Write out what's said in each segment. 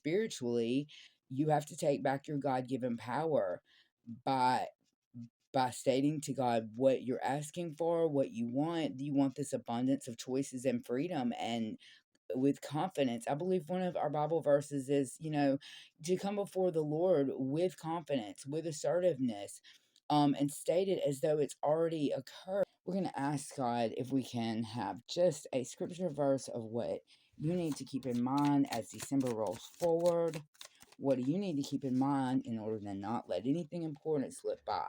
spiritually, you have to take back your God-given power by stating to God what you're asking for, what you want. You want this abundance of choices and freedom, and with confidence. I believe one of our Bible verses is, to come before the Lord with confidence, with assertiveness, and state it as though it's already occurred. We're going to ask God if we can have just a scripture verse of what you need to keep in mind as December rolls forward. What do you need to keep in mind in order to not let anything important slip by?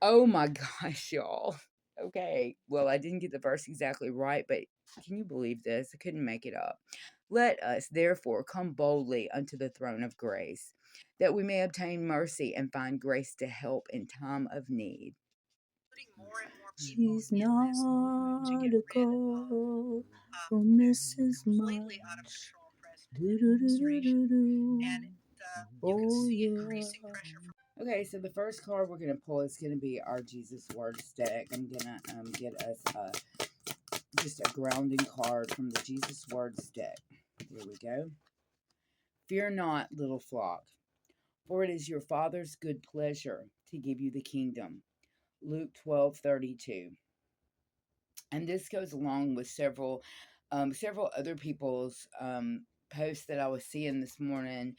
Oh my gosh, y'all. Okay, well, I didn't get the verse exactly right, but can you believe this? I couldn't make it up. Let us, therefore, come boldly unto the throne of grace, that we may obtain mercy and find grace to help in time of need. She's not a girl who misses much. Oh, yeah. Okay, so the first card we're going to pull is going to be our Jesus Words deck. I'm going to get us just a grounding card from the Jesus Words deck. Here we go. Fear not, little flock, for it is your Father's good pleasure to give you the kingdom. Luke 12:32. And this goes along with several other people's posts that I was seeing this morning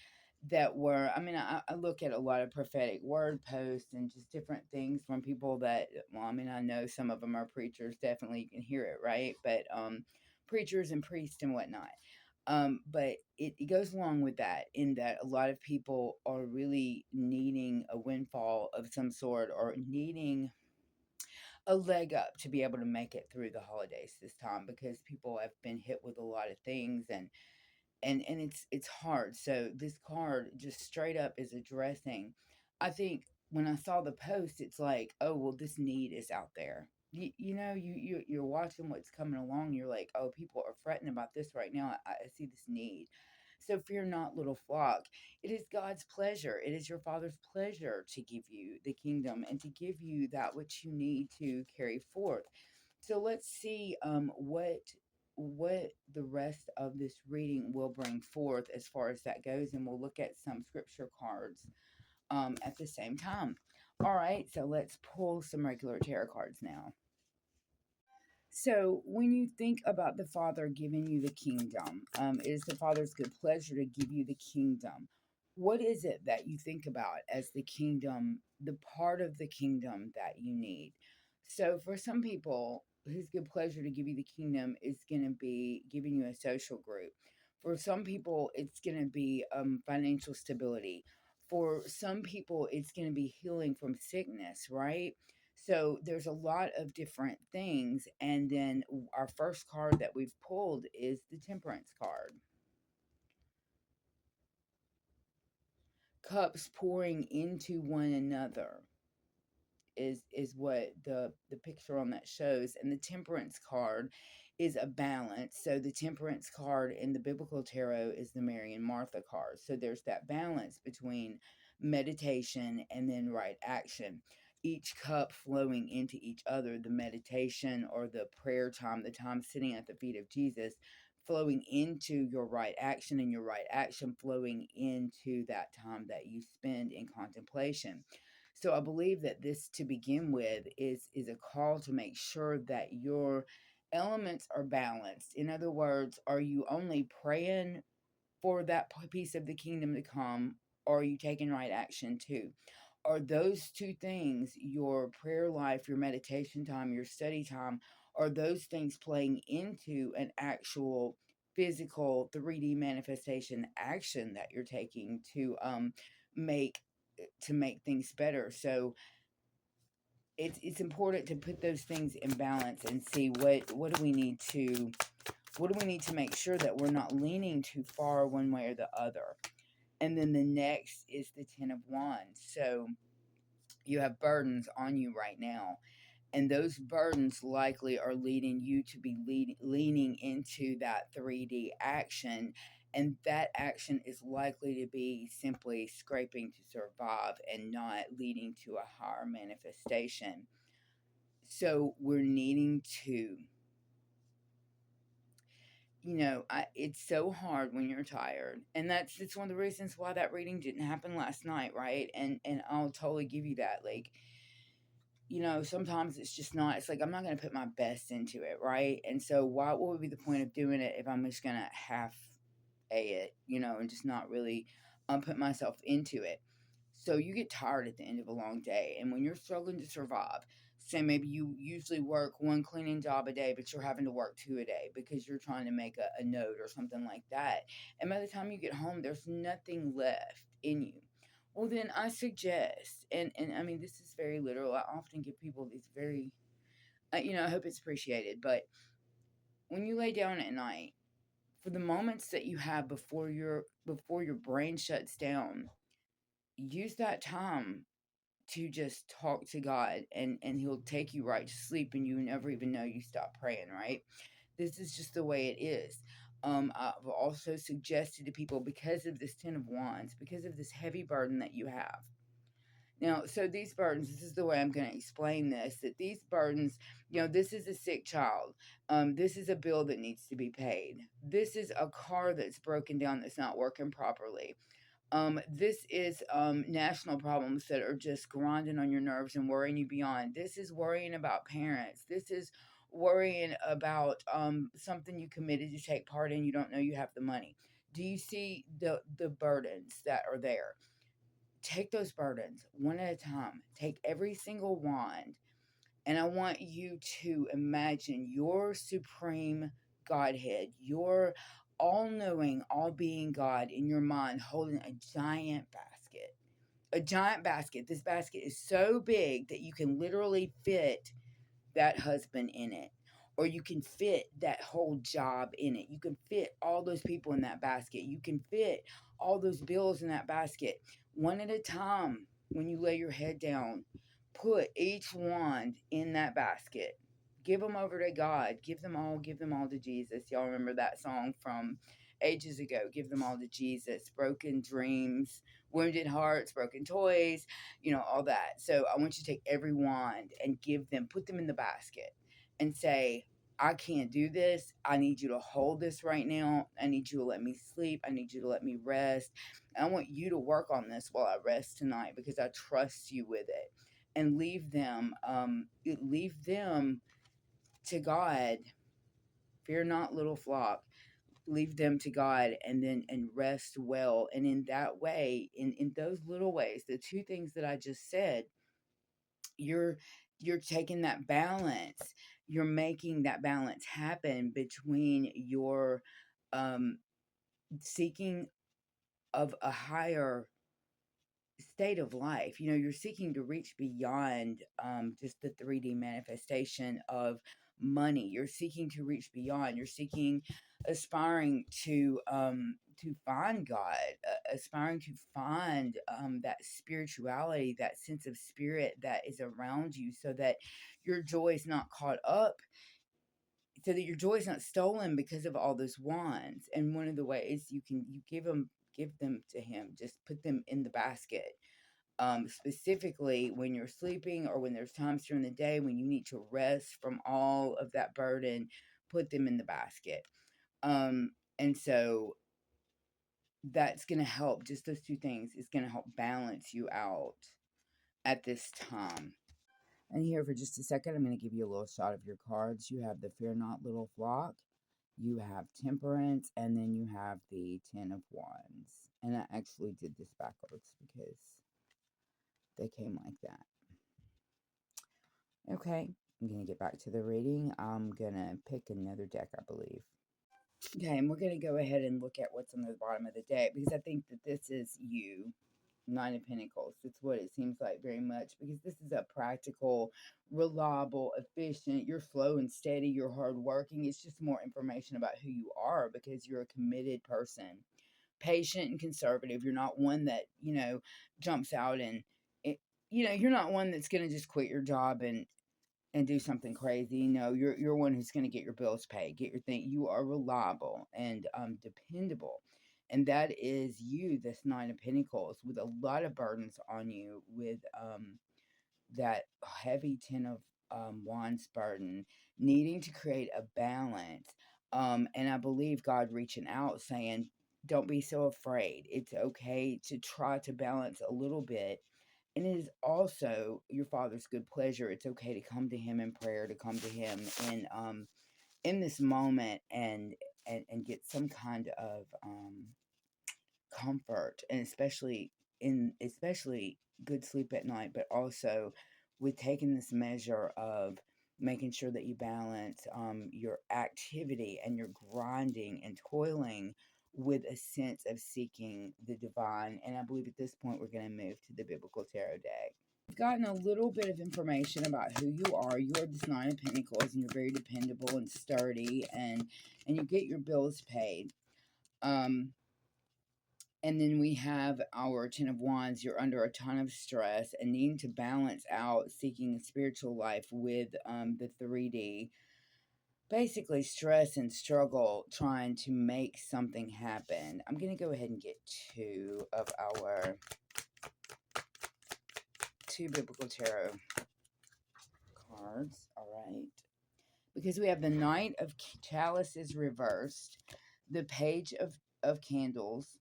that were, I look at a lot of prophetic word posts and just different things from people that, well, I know some of them are preachers, definitely you can hear it, right? But preachers and priests and whatnot. But it goes along with that, in that a lot of people are really needing a windfall of some sort, or needing a leg up to be able to make it through the holidays this time, because people have been hit with a lot of things, and it's hard. So this card just straight up is addressing, I think when I saw the post, it's like, oh well, this need is out there. You're watching what's coming along, you're like, oh, people are fretting about this right now. I see this need. So fear not, little flock. It is God's pleasure. It is your Father's pleasure to give you the kingdom and to give you that which you need to carry forth. So let's see what the rest of this reading will bring forth as far as that goes, and we'll look at some scripture cards at the same time. All right, so let's pull some regular tarot cards now. So, when you think about the Father giving you the kingdom, it is the Father's good pleasure to give you the kingdom. What is it that you think about as the kingdom, the part of the kingdom that you need? So, for some people, His good pleasure to give you the kingdom is going to be giving you a social group. For some people, it's going to be financial stability. For some people, it's going to be healing from sickness, right? So there's a lot of different things. And then our first card that we've pulled is the Temperance card. Cups pouring into one another is what the picture on that shows. And the Temperance card is a balance. So the Temperance card in the biblical tarot is the Mary and Martha card. So there's that balance between meditation and then right action, each cup flowing into each other, the meditation or the prayer time, the time sitting at the feet of Jesus, flowing into your right action, and your right action flowing into that time that you spend in contemplation. So I believe that this, to begin with, is a call to make sure that your elements are balanced. In other words, are you only praying for that piece of the kingdom to come, or are you taking right action too? Are those two things, your prayer life, your meditation time, your study time, are those things playing into an actual physical 3D manifestation action that you're taking to make things better? So it's important to put those things in balance and see what do we need to make sure that we're not leaning too far one way or the other. And then the next is the Ten of Wands. So you have burdens on you right now, and those burdens likely are leading you to be leaning into that 3D action, and that action is likely to be simply scraping to survive and not leading to a higher manifestation. So we're needing to it's so hard when you're tired, and it's one of the reasons why that reading didn't happen last night, right? And I'll totally give you that. Like, sometimes it's just not. It's like I'm not going to put my best into it, right? And so, what would be the point of doing it if I'm just going to half a it, and just not really put myself into it? So you get tired at the end of a long day, and when you're struggling to survive, say maybe you usually work one cleaning job a day, but you're having to work two a day because you're trying to make a note or something like that. And by the time you get home, there's nothing left in you. Well, then I suggest, and I mean, this is very literal. I often give people these very, I hope it's appreciated, but when you lay down at night, for the moments that you have before your brain shuts down, use that time to just talk to God, and he'll take you right to sleep, and you never even know you stopped praying, right? This is just the way it is. I've also suggested to people, because of this 10 of Wands, because of this heavy burden that you have. Now, so these burdens, this is the way I'm going to explain this, that these burdens, this is a sick child. This is a bill that needs to be paid. This is a car that's broken down, that's not working properly. This is national problems that are just grinding on your nerves and worrying you beyond. This is worrying about parents. This is worrying about something you committed to take part in. You don't know you have the money. Do you see the burdens that are there? Take those burdens one at a time. Take every single wand, and I want you to imagine your supreme Godhead, your all knowing, all being God in your mind holding a giant basket. A giant basket. This basket is so big that you can literally fit that husband in it. Or you can fit that whole job in it. You can fit all those people in that basket. You can fit all those bills in that basket. One at a time, when you lay your head down, put each wand in that basket. Give them over to God. Give them all to Jesus. Y'all remember that song from ages ago? Give them all to Jesus. Broken dreams, wounded hearts, broken toys, all that. So I want you to take every wand and put them in the basket and say, I can't do this. I need you to hold this right now. I need you to let me sleep. I need you to let me rest. I want you to work on this while I rest tonight, because I trust you with it. And leave them to God. Fear not, little flock. Leave them to God, and rest well. And in that way, in those little ways, the two things that I just said, you're taking that balance. You're making that balance happen between your seeking of a higher state of life. You're seeking to reach beyond just the 3D manifestation of money. You're seeking to reach beyond. You're aspiring to find God, aspiring to find that spirituality, that sense of spirit that is around you, so that your joy is not caught up, so that your joy is not stolen because of all those wands. And one of the ways you give them to him, just put them in the basket. Specifically when you're sleeping, or when there's times during the day when you need to rest from all of that burden, put them in the basket. And so that's going to help. Just those two things is going to help balance you out at this time. And here, for just a second, I'm going to give you a little shot of your cards. You have the Fear Not, Little Flock. You have Temperance, and then you have the 10 of Wands. And I actually did this backwards because they came like that. Okay, I'm going to get back to the reading. I'm going to pick another deck, I believe. Okay, and we're going to go ahead and look at what's on the bottom of the deck, because I think that this is you. Nine of Pentacles. It's what it seems like very much, because this is a practical, reliable, efficient. You're slow and steady. You're hardworking. It's just more information about who you are, because you're a committed person. Patient and conservative. You're not one that, jumps out and, you're not one that's going to just quit your job and do something crazy. No, you're one who's going to get your bills paid, get your thing. You are reliable and dependable. And that is you, this Nine of Pentacles, with a lot of burdens on you, with that heavy 10 of Wands burden, needing to create a balance. And I believe God reaching out saying, don't be so afraid. It's okay to try to balance a little bit. And it is also your Father's good pleasure. It's okay to come to Him in prayer, to come to Him in this moment and get some kind of comfort, and especially good sleep at night, but also with taking this measure of making sure that you balance your activity and your grinding and toiling with a sense of seeking the divine. And I believe at this point we're going to move to the biblical tarot deck. We've gotten a little bit of information about who you are. You are this Nine of Pentacles, and you're very dependable and sturdy, and you get your bills paid. And then we have our Ten of Wands. You're under a ton of stress and needing to balance out seeking a spiritual life with the 3D. Basically, stress and struggle trying to make something happen. I'm going to go ahead and get two of our two biblical tarot cards. All right. Because we have the Knight of Chalices reversed, the Page of Candles,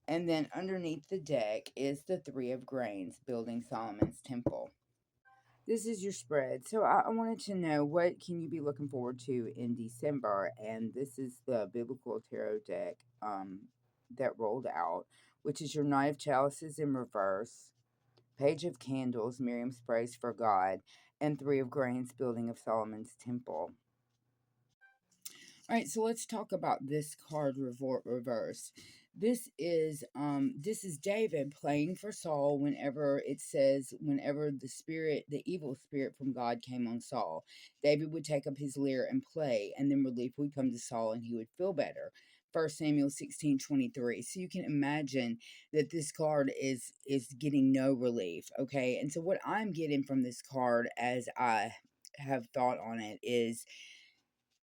and then underneath the deck is the Three of Grains, building Solomon's temple. This is your spread. So I wanted to know, what can you be looking forward to in December? And this is the Biblical Tarot deck that rolled out, which is your Knight of Chalices in reverse, Page of Candles, Miriam's Praise for God, and Three of Grains, building of Solomon's temple. All right, so let's talk about this card reverse. This is David playing for Saul whenever it says, whenever the evil spirit from God came on Saul, David would take up his lyre and play, and then relief would come to Saul and he would feel better. 1 Samuel 16:23. So you can imagine that this card is getting no relief, okay? And so what I'm getting from this card, as I have thought on it, is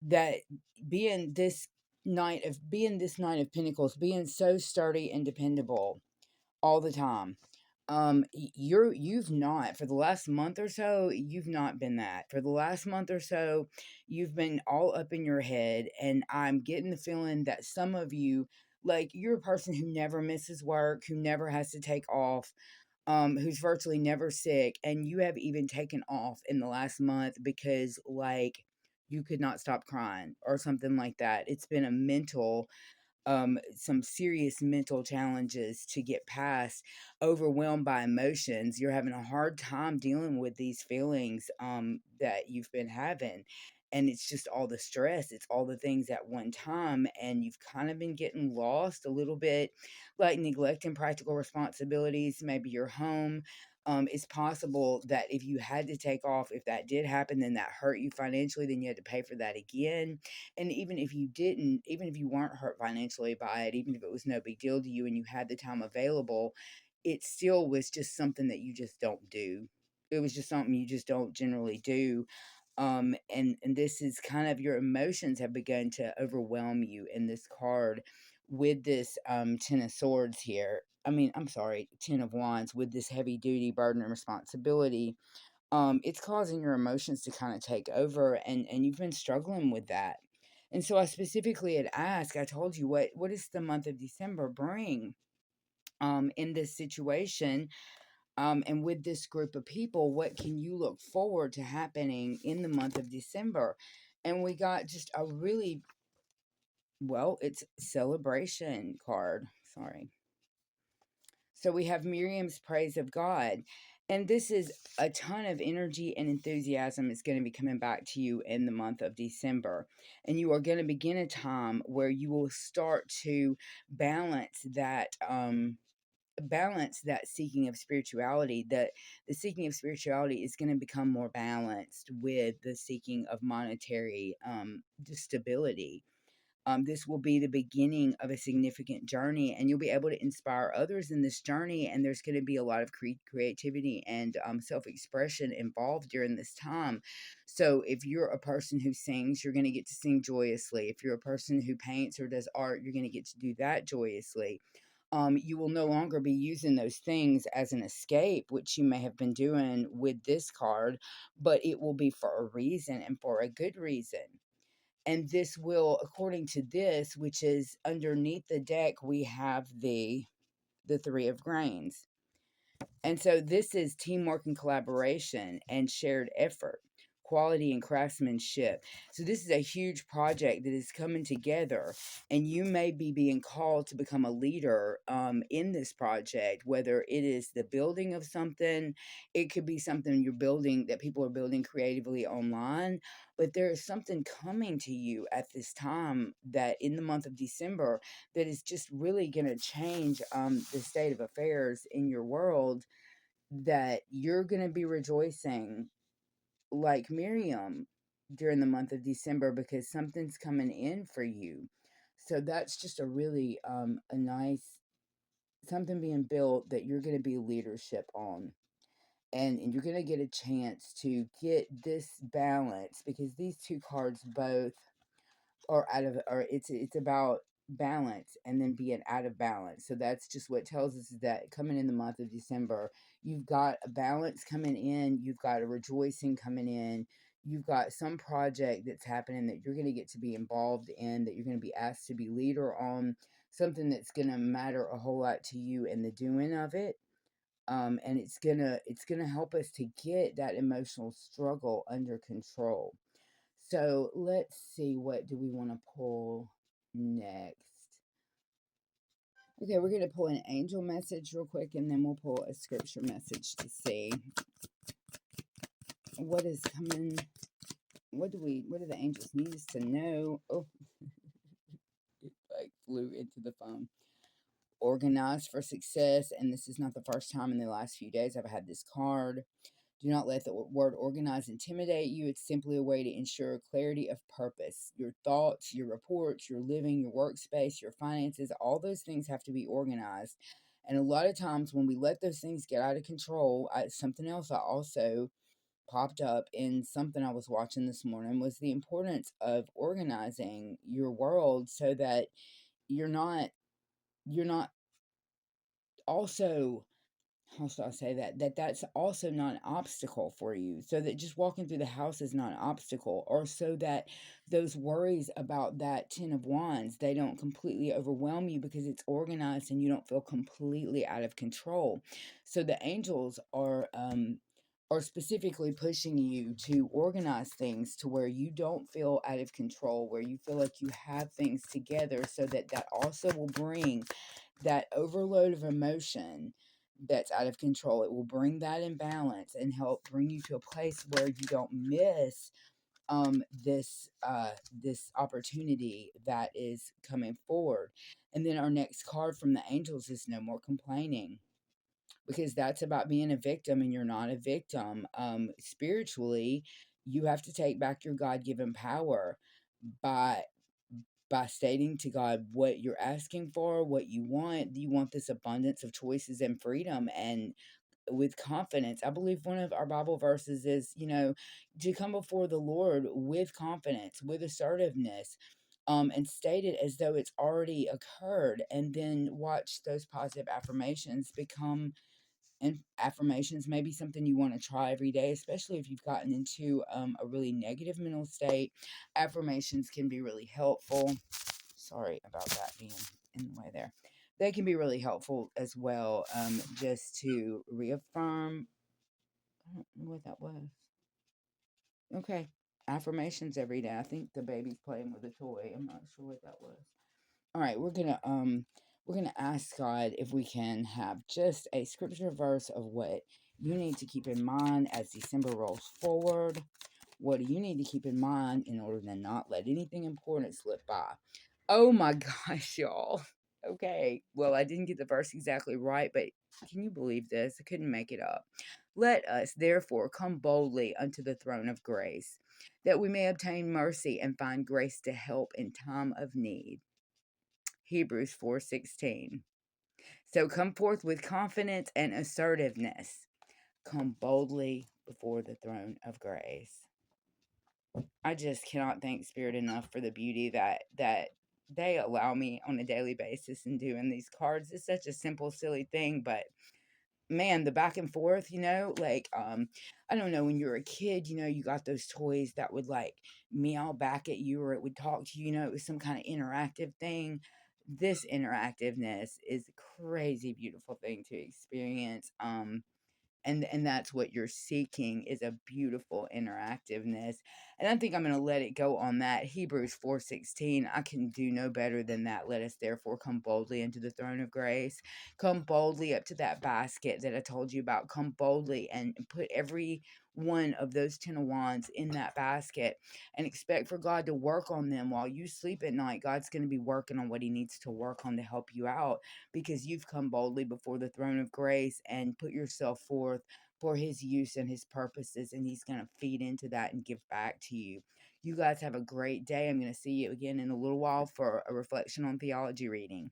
that being this Knight of Pentacles, being so sturdy and dependable all the time. You've not, for the last month or so, you've not been that. For the last month or so, you've been all up in your head, and I'm getting the feeling that some of you, like, you're a person who never misses work, who never has to take off, who's virtually never sick, and you have even taken off in the last month because, like, you could not stop crying or something like that. It's been a mental, some serious mental challenges to get past, overwhelmed by emotions. You're having a hard time dealing with these feelings that you've been having. And it's just all the stress. It's all the things at one time. And you've kind of been getting lost a little bit, like neglecting practical responsibilities, maybe your home. It's possible that if you had to take off, if that did happen, then that hurt you financially, then you had to pay for that again. And even if you didn't, even if you weren't hurt financially by it, even if it was no big deal to you and you had the time available, it still was just something that you just don't do. It was just something you just don't generally do. And this is kind of, your emotions have begun to overwhelm you in this card with this Ten of Swords here. I'm sorry, Ten of Wands, with this heavy duty burden and responsibility. It's causing your emotions to kind of take over, and you've been struggling with that. And so I specifically had asked, I told you, what does the month of December bring in this situation, and with this group of people, what can you look forward to happening in the month of December? And we got just a really, well, it's celebration card. Sorry. So we have Miriam's Praise of God. And this is a ton of energy and enthusiasm is going to be coming back to you in the month of December. And you are going to begin a time where you will start to balance that seeking of spirituality. That the seeking of spirituality is going to become more balanced with the seeking of monetary stability. This will be the beginning of a significant journey, and you'll be able to inspire others in this journey. And there's going to be a lot of creativity and self-expression involved during this time. So if you're a person who sings, you're going to get to sing joyously. If you're a person who paints or does art, you're going to get to do that joyously. You will no longer be using those things as an escape, which you may have been doing with this card, but it will be for a reason and for a good reason. And this will, according to this, which is underneath the deck, we have the Three of Grains. And so this is teamwork and collaboration and shared effort, quality and craftsmanship. So this is a huge project that is coming together, and you may be being called to become a leader in this project, whether it is the building of something, it could be something you're building that people are building creatively online, but there is something coming to you at this time that in the month of December that is just really going to change the state of affairs in your world, that you're going to be rejoicing like Miriam during the month of December because something's coming in for you. So that's just a really a nice something being built that you're going to be leadership on. And you're going to get a chance to get this balance, because these two cards both or out of, or it's about balance and then being out of balance. So that's just what tells us, is that coming in the month of December, you've got a balance coming in, you've got a rejoicing coming in, you've got some project that's happening that you're going to get to be involved in, that you're going to be asked to be leader on, something that's going to matter a whole lot to you in the doing of it. And it's gonna help us to get that emotional struggle under control. So let's see, what do we want to pull next? Okay, we're going to pull an angel message real quick, and then we'll pull a scripture message to see what is coming. What do the angels need us to know? Oh, it like flew into the phone. Organized for success, and this is not the first time in the last few days I've had this card. Do not let the word organize intimidate you. It's simply a way to ensure clarity of purpose. Your thoughts, your reports, your living, your workspace, your finances, all those things have to be organized. And a lot of times when we let those things get out of control, something else I also popped up in something I was watching this morning was the importance of organizing your world so that you're not also, how should I say that's also not an obstacle for you, so that just walking through the house is not an obstacle, or so that those worries about that 10 of Wands, they don't completely overwhelm you because it's organized and you don't feel completely out of control. So the angels are specifically pushing you to organize things to where you don't feel out of control, where you feel like you have things together, so that that also will bring that overload of emotion that's out of control. It will bring that in balance and help bring you to a place where you don't miss this opportunity that is coming forward. And then our next card from the angels is no more complaining, because that's about being a victim, and you're not a victim. Spiritually, you have to take back your God-given power by stating to God what you're asking for, what you want. You want this abundance of choices and freedom, and with confidence. I believe one of our Bible verses is, to come before the Lord with confidence, with assertiveness, and state it as though it's already occurred, and then watch those positive affirmations become, and affirmations may be something you want to try every day, especially if you've gotten into a really negative mental state. Affirmations can be really helpful. Sorry about that being in the way there. They can be really helpful as well, just to reaffirm. I don't know what that was. Okay. Affirmations every day. I think the baby's playing with a toy. I'm not sure what that was. All right, we're gonna ask God if we can have just a scripture verse of what you need to keep in mind as December rolls forward. What do you need to keep in mind in order to not let anything important slip by? Oh my gosh, y'all. Okay, well, I didn't get the verse exactly right, but can you believe this? I couldn't make it up. Let us, therefore, come boldly unto the throne of grace, that we may obtain mercy and find grace to help in time of need. Hebrews 4:16. So come forth with confidence and assertiveness. Come boldly before the throne of grace. I just cannot thank Spirit enough for the beauty that they allow me on a daily basis in doing these cards. It's such a simple, silly thing, but man, the back and forth, like, I don't know, when you were a kid, you got those toys that would like meow back at you or it would talk to you, it was some kind of interactive thing. This interactiveness is a crazy beautiful thing to experience. And that's what you're seeking, is a beautiful interactiveness. And I think I'm going to let it go on that. Hebrews 4:16, I can do no better than that. Let us therefore come boldly into the throne of grace. Come boldly up to that basket that I told you about. Come boldly and put every one of those 10 of wands in that basket and expect for God to work on them while you sleep at night. God's going to be working on what he needs to work on to help you out, because you've come boldly before the throne of grace and put yourself forth for his use and his purposes, and he's going to feed into that and give back to you. You guys have a great day. I'm going to see you again in a little while for a reflection on theology reading.